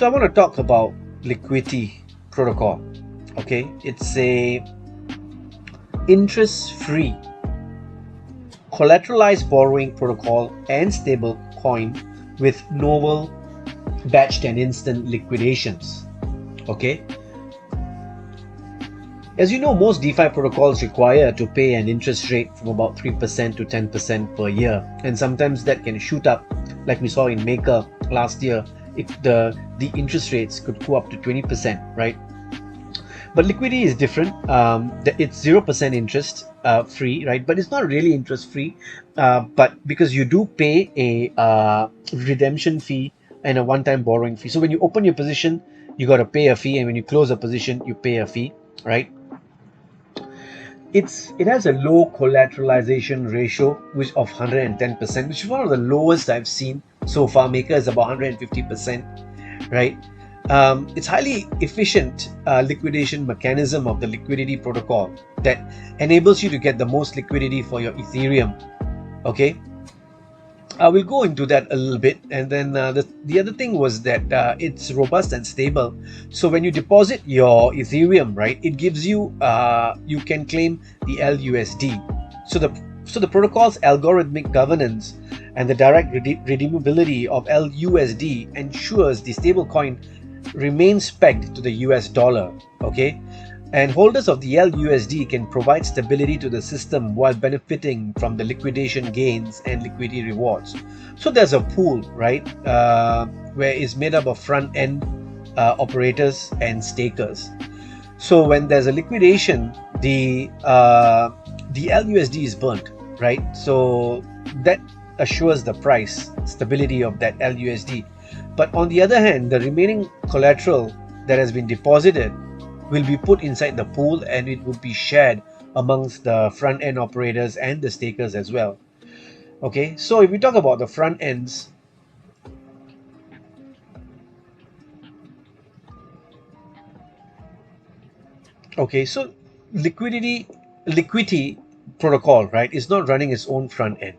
So I want to talk about Liquity protocol. Okay, it's a interest-free collateralized borrowing protocol and stable coin with novel batched and instant liquidations. Okay, as you know, most DeFi protocols require to pay an interest rate from about 3% to 10% per year, and sometimes that can shoot up, like we saw in Maker last year. If the interest rates could go up to 20%, right? But Liquity is different. It's 0% interest free, right? But it's not really interest free, but because you do pay a redemption fee and a one-time borrowing fee. So when you open your position, you got to pay a fee, and when you close a position, you pay a fee, right? It has a low collateralization ratio, which of 110%, which is one of the lowest I've seen so far. Maker is about 150%, right? It's highly efficient liquidation mechanism of the Liquity protocol that enables you to get the most liquidity for your Ethereum. Okay, we'll go into that a little bit, and then the other thing was that it's robust and stable. So when you deposit your Ethereum, right, it gives you you can claim the LUSD. So the protocol's algorithmic governance and the direct redeemability of LUSD ensures the stablecoin remains pegged to the US dollar. Okay, and holders of the LUSD can provide stability to the system while benefiting from the liquidation gains and liquidity rewards. So there's a pool, right, where it's made up of front-end operators and stakers. So when there's a liquidation, the LUSD is burnt, right? So that assures the price stability of that LUSD. But on the other hand, the remaining collateral that has been deposited will be put inside the pool, and it will be shared amongst the front-end operators and the stakers as well. Okay, so if we talk about the front ends, okay, so Liquity protocol, right, is not running its own front end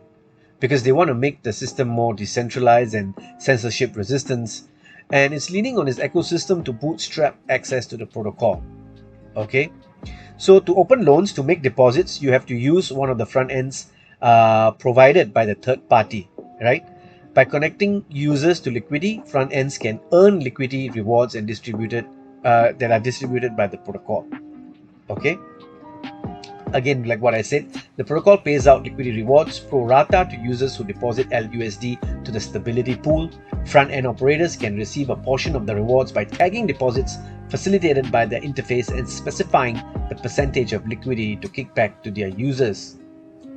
because they want to make the system more decentralized and censorship resistance, and it's leaning on its ecosystem to bootstrap access to the protocol. Okay, so to open loans, to make deposits, you have to use one of the front ends provided by the third party, right? By connecting users to Liquity, front ends can earn Liquity rewards and that are distributed by the protocol. Okay, again, like what I said, the protocol pays out Liquity rewards pro rata to users who deposit LUSD to the stability pool. Front-end operators can receive a portion of the rewards by tagging deposits facilitated by their interface and specifying the percentage of liquidity to kick back to their users.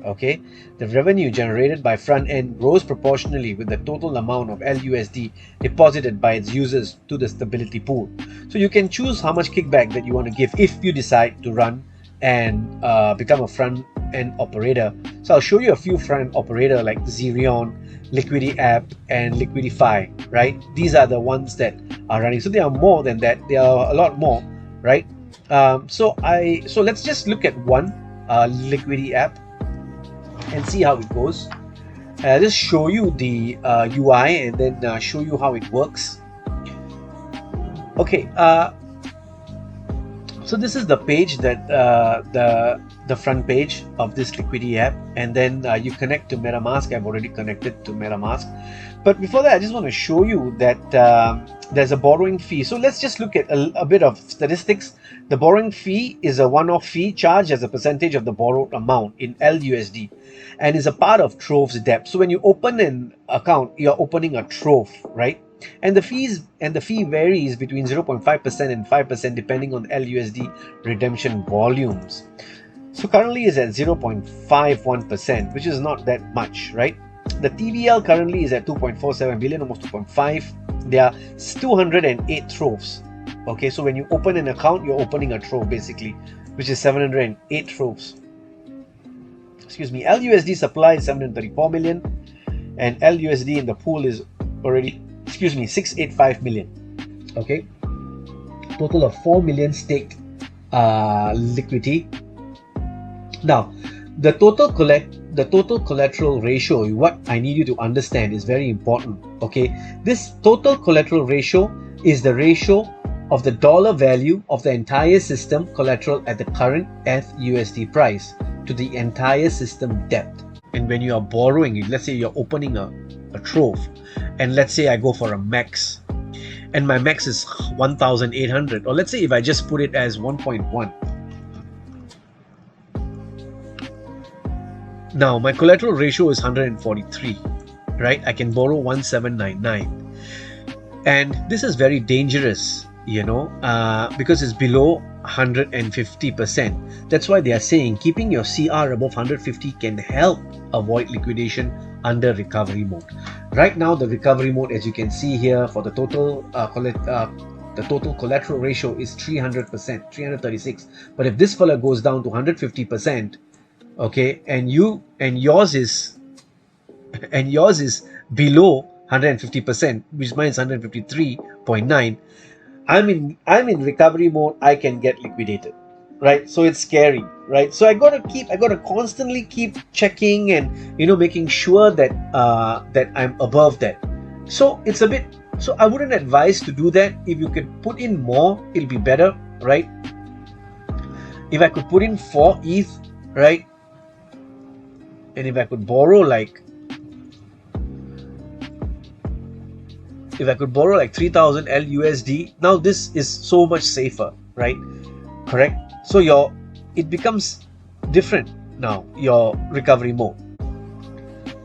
Okay, the revenue generated by front-end grows proportionally with the total amount of LUSD deposited by its users to the stability pool. So you can choose how much kickback that you want to give if you decide to run and become a front-end operator. So I'll show you a few front-end operator like Zerion, Liquity app, and Liquidify, right? These are the ones that are running. So there are more than that. There are a lot more, right? So let's just look at one Liquity app and see how it goes. Just show you the UI and then show you how it works. Okay, so this is the page that the front page of this Liquity app, and then you connect to MetaMask. I've already connected to MetaMask, but before that, I just want to show you that there's a borrowing fee. So let's just look at a bit of statistics. The borrowing fee is a one-off fee charged as a percentage of the borrowed amount in LUSD, and is a part of Trove's debt. So when you open an account, you're opening a Trove, right? And the fee varies between 0.5% and 5% depending on LUSD redemption volumes. So currently is at 0.51%, which is not that much, right? The TVL currently is at 2.47 billion, almost 2.5. There are 208 Troves. Okay, so when you open an account, you're opening a Trove basically, which is 708 Troves. Excuse me, LUSD supply is 734 million, and LUSD in the pool is already, 685 million. Okay, total of 4 million staked Liquity. Now, the total collateral ratio, what I need you to understand, is very important. Okay, this total collateral ratio is the ratio of the dollar value of the entire system collateral at the current ETH/USD price to the entire system depth. And when you are borrowing, let's say you're opening a trove, and let's say I go for a max, and my max is 1,800, or let's say if I just put it as 1.1. Now my collateral ratio is 143, right? I can borrow 1799, and this is very dangerous, because it's below 150%. That's why they are saying keeping your CR above 150 can help avoid liquidation under recovery mode. Right now, the recovery mode, as you can see here, for the total collateral ratio is 300%, 336. But if this fella goes down to 150%, okay, and yours is below 150%, which mine is 153.9. I'm in recovery mode, I can get liquidated, right? So it's scary, right? So I gotta constantly keep checking and making sure that that I'm above that. So it's a bit, so I wouldn't advise to do that. If you could put in more, it'll be better, right? If I could put in 4 ETH, right? And if I could borrow like 3,000 LUSD, now this is so much safer, right? Correct? So it becomes different now, your recovery mode.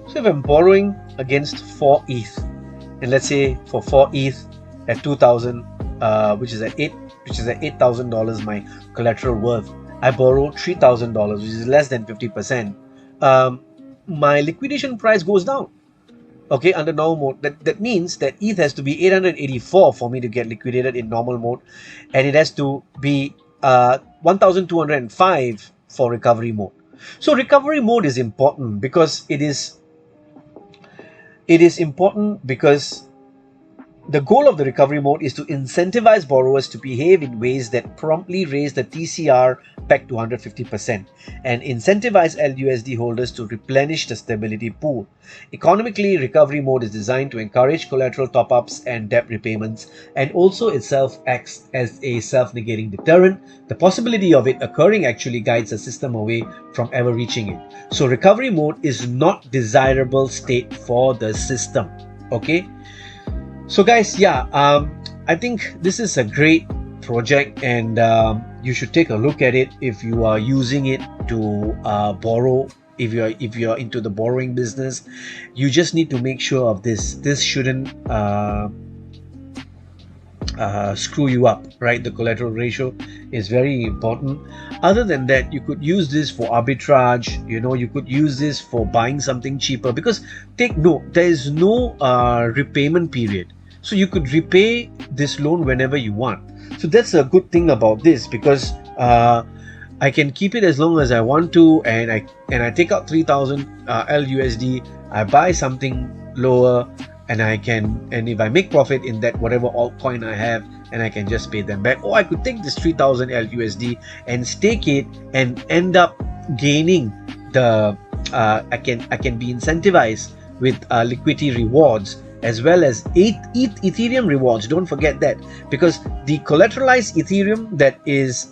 So if I'm borrowing against 4 ETH, and let's say for 4 ETH at 2,000, which is at $8,000 my collateral worth, I borrow $3,000, which is less than 50%. My liquidation price goes down. Okay, under normal mode, that means that ETH has to be 884 for me to get liquidated in normal mode, and it has to be 1,205 for recovery mode. So recovery mode is important because it is important because the goal of the recovery mode is to incentivize borrowers to behave in ways that promptly raise the TCR back to 150% and incentivize LUSD holders to replenish the stability pool. Economically, recovery mode is designed to encourage collateral top-ups and debt repayments, and also itself acts as a self-negating deterrent. The possibility of it occurring actually guides the system away from ever reaching it. So recovery mode is not desirable state for the system. Okay? So guys, I think this is a great project, and you should take a look at it if you are using it to borrow. If you're into the borrowing business, you just need to make sure of this. This shouldn't screw you up, right? The collateral ratio is very important. Other than that, you could use this for arbitrage. You could use this for buying something cheaper, because take note, there is no repayment period, so you could repay this loan whenever you want. So that's a good thing about this, because I can keep it as long as I want to, and I take out 3,000 LUSD, I buy something lower, and if I make profit in that whatever altcoin I have, and I can just pay them back. Or I could take this 3,000 LUSD and stake it and end up gaining the I can be incentivized with Liquity rewards, as well as Ethereum rewards. Don't forget that, because the collateralized Ethereum that is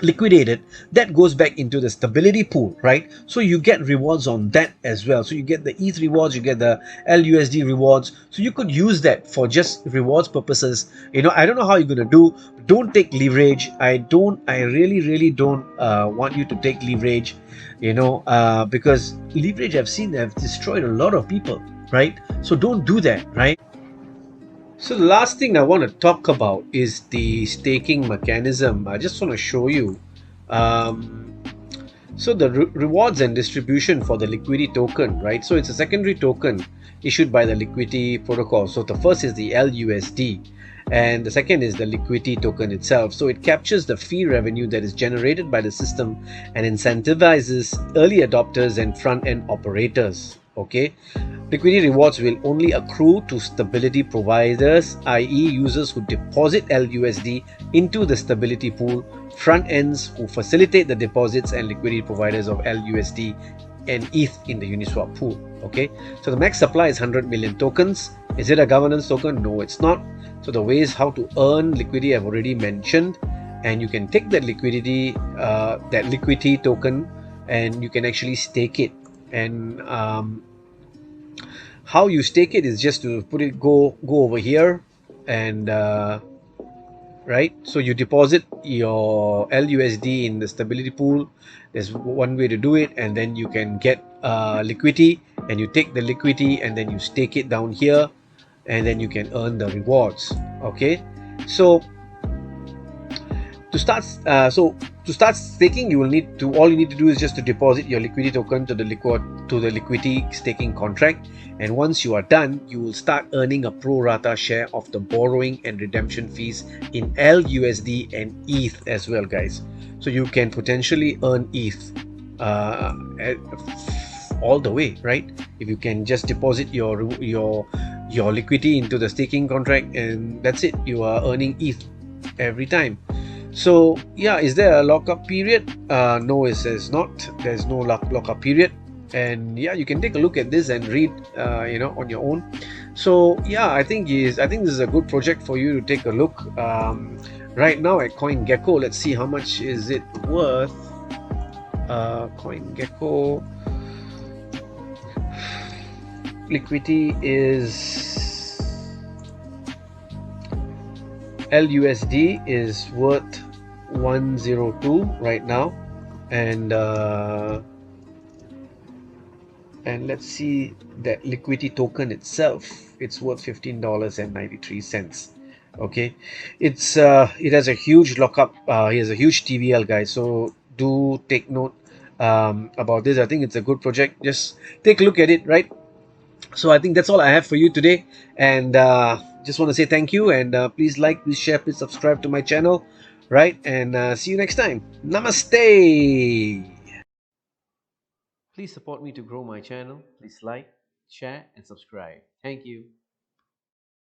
liquidated, that goes back into the stability pool, right? So you get rewards on that as well. So you get the ETH rewards, you get the LUSD rewards. So you could use that for just rewards purposes. I don't know how you're gonna do. Don't take leverage. I really don't want you to take leverage, because leverage, I've seen, have destroyed a lot of people, right? So don't do that, right? So the last thing I want to talk about is the staking mechanism. I just want to show you. So the rewards and distribution for the Liquity token, right? So it's a secondary token issued by the Liquity protocol. So the first is the LUSD, and the second is the Liquity token itself. So it captures the fee revenue that is generated by the system and incentivizes early adopters and front-end operators. Okay, Liquity rewards will only accrue to stability providers, i.e. users who deposit LUSD into the stability pool, front ends who facilitate the deposits, and liquidity providers of LUSD and ETH in the Uniswap pool. Okay, so the max supply is 100 million tokens. Is it a governance token? No, it's not. So the ways how to earn liquidity I've already mentioned, and you can take that liquidity, that Liquity token, and you can actually stake it. And how you stake it is just to put it go over here, and right, so you deposit your LUSD in the stability pool. There's one way to do it, and then you can get liquidity, and you take the liquidity and then you stake it down here, and then you can earn the rewards. Okay, so to start staking, you will need to all you need to do is just to deposit your Liquity token to the Liquity staking contract, and once you are done, you will start earning a pro rata share of the borrowing and redemption fees in LUSD and ETH as well, guys. So you can potentially earn ETH all the way, right? If you can just deposit your liquidity into the staking contract, and that's it, you are earning ETH every time. So yeah, is there a lockup period? No, it says not. There's no lockup period, and yeah, you can take a look at this and read, on your own. So yeah, I think this is a good project for you to take a look. Right now at CoinGecko, let's see how much is it worth. CoinGecko liquidity is LUSD is worth 102 right now, and let's see that Liquity token itself. It's worth $15.93. Okay, it has a huge lockup. He has a huge TVL, guys. So do take note about this. I think it's a good project. Just take a look at it, right? So I think that's all I have for you today, and just want to say thank you, and please like, please share, please subscribe to my channel, right? And see you next time. Namaste. Please support me to grow my channel. Please like, share, and subscribe. Thank you.